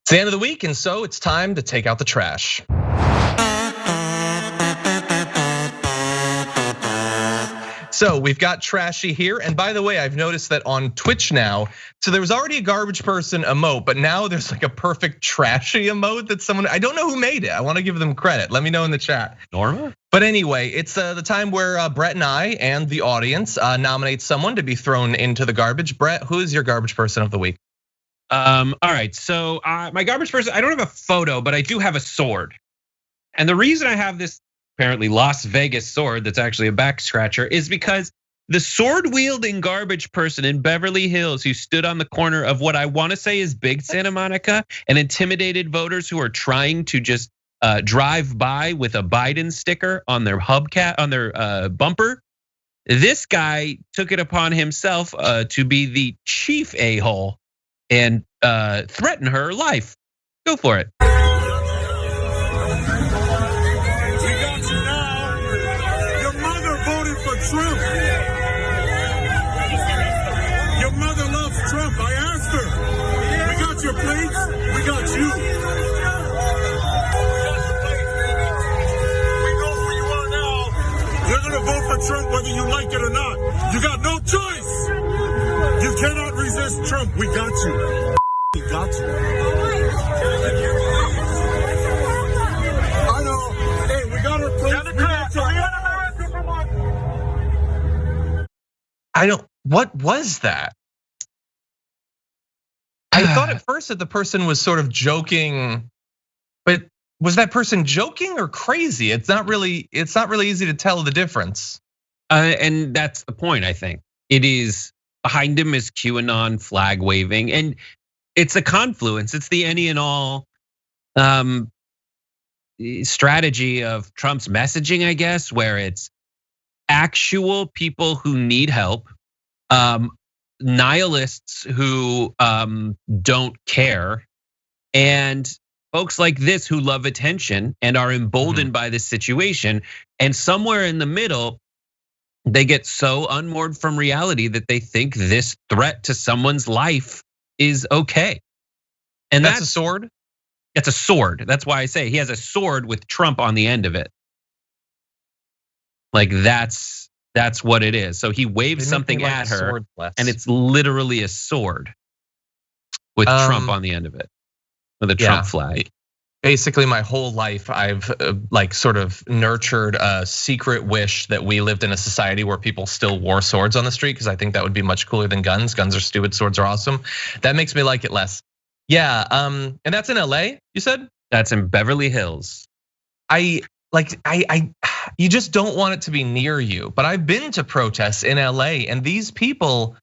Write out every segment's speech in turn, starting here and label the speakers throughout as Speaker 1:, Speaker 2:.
Speaker 1: It's the end of the week, and so it's time to take out the trash. So we've got Trashy here, and by the way, I've noticed that on Twitch now, so there was already a garbage person emote, but now there's like a perfect Trashy emote that someone, I don't know who made it. I wanna give them credit, let me know in the chat.
Speaker 2: Norma?
Speaker 1: But anyway, it's the time where Brett and I and the audience nominate someone to be thrown into the garbage. Brett, who is your garbage person of the week?
Speaker 2: All right, so my garbage person, I don't have a photo, but I do have a sword. And the reason I have this apparently Las Vegas sword that's actually a back scratcher is because the sword wielding garbage person in Beverly Hills who stood on the corner of what I wanna say is Big Santa Monica and intimidated voters who are trying to just drive by with a Biden sticker on their hubcap, on their bumper. This guy took it upon himself to be the chief a-hole and threaten her life. Go for it.
Speaker 3: We got you now. Your mother voted for Trump. Your mother loves Trump. I asked her. We got your plates. We got you. We know who you are now. You're gonna vote for Trump whether you like it or not. You got no choice. You cannot resist Trump. We got you. We got you. I know. Hey, we got our place.
Speaker 1: What was that? I thought at first that the person was sort of joking, but was that person joking or crazy? It's not really easy to tell the difference.
Speaker 2: And that's the point, I think. It is behind him is QAnon flag waving, and it's a confluence. It's the any and all strategy of Trump's messaging, I guess, where it's actual people who need help, nihilists who don't care, and folks like this who love attention and are emboldened by this situation. And somewhere in the middle, they get so unmoored from reality that they think this threat to someone's life is okay. And
Speaker 1: that's a sword?
Speaker 2: It's a sword. That's why I say he has a sword with Trump on the end of it. Like that's what it is. So he waves something at her and it's literally a sword with Trump on the end of it, with a Trump flag.
Speaker 1: Basically, my whole life, I've like sort of nurtured a secret wish that we lived in a society where people still wore swords on the street, because I think that would be much cooler than guns. Guns are stupid, swords are awesome. That makes me like it less. Yeah, and that's in LA, you said?
Speaker 2: That's in Beverly Hills.
Speaker 1: You just don't want it to be near you. But I've been to protests in LA, and these people,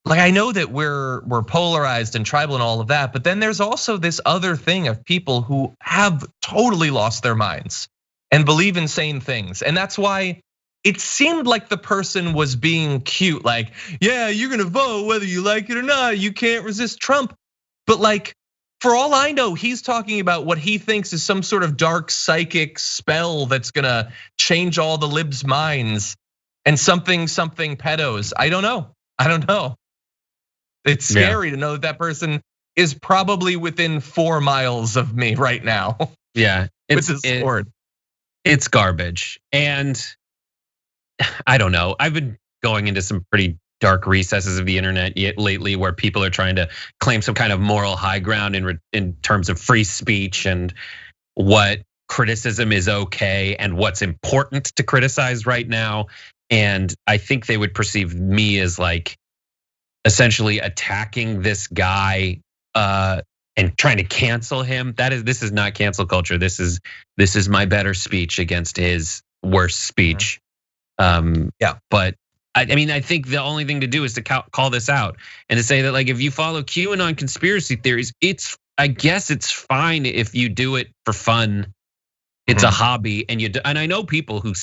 Speaker 1: like, I know that we're polarized and tribal and all of that, but then there's also this other thing of people who have totally lost their minds and believe insane things. And that's why it seemed like the person was being cute, like, yeah, you're gonna vote whether you like it or not, you can't resist Trump. But like, for all I know, he's talking about what he thinks is some sort of dark psychic spell that's gonna change all the libs' minds and something pedos. I don't know. It's scary to know that person is probably within 4 miles of me right now.
Speaker 2: Yeah,
Speaker 1: with a sword.
Speaker 2: It's garbage, and I don't know. I've been going into some pretty dark recesses of the internet lately, where people are trying to claim some kind of moral high ground in terms of free speech and what criticism is okay and what's important to criticize right now. And I think they would perceive me as like essentially attacking this guy and trying to cancel him. This is not cancel culture. This is my better speech against his worst speech. But I mean, I think the only thing to do is to call this out and to say that, like, if you follow QAnon conspiracy theories, I guess it's fine if you do it for fun. It's a hobby, and I know people who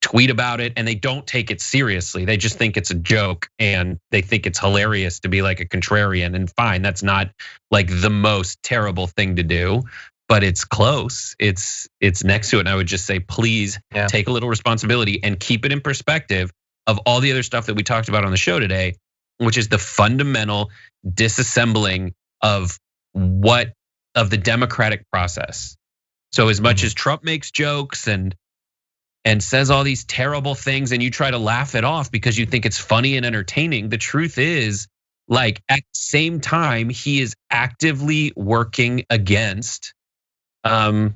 Speaker 2: tweet about it and they don't take it seriously. They just think it's a joke and they think it's hilarious to be like a contrarian. And fine, that's not like the most terrible thing to do, but it's close. It's next to it. And I would just say, please take a little responsibility and keep it in perspective of all the other stuff that we talked about on the show today, which is the fundamental disassembling of what of the democratic process. So as much as Trump makes jokes and says all these terrible things and you try to laugh it off because you think it's funny and entertaining, the truth is, like, at the same time, he is actively working against what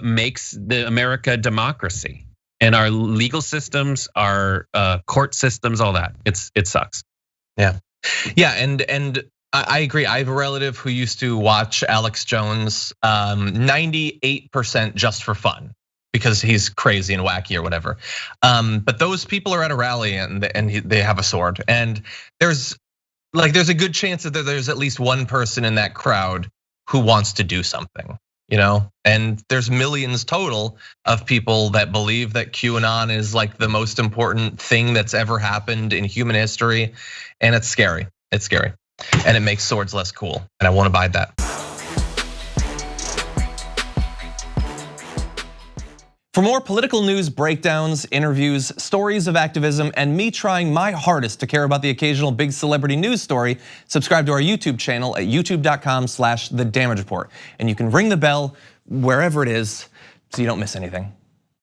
Speaker 2: makes the America democracy and our legal systems, our court systems, all that. It sucks.
Speaker 1: Yeah, and I agree. I have a relative who used to watch Alex Jones 98% just for fun, because he's crazy and wacky or whatever. But those people are at a rally and they have a sword, and there's a good chance that there's at least one person in that crowd who wants to do something, and there's millions total of people that believe that QAnon is like the most important thing that's ever happened in human history, and it's scary. It's scary, and it makes swords less cool, and I won't abide that. For more political news breakdowns, interviews, stories of activism, and me trying my hardest to care about the occasional big celebrity news story, subscribe to our YouTube channel at youtube.com/thedamagereport. And you can ring the bell wherever it is so you don't miss anything.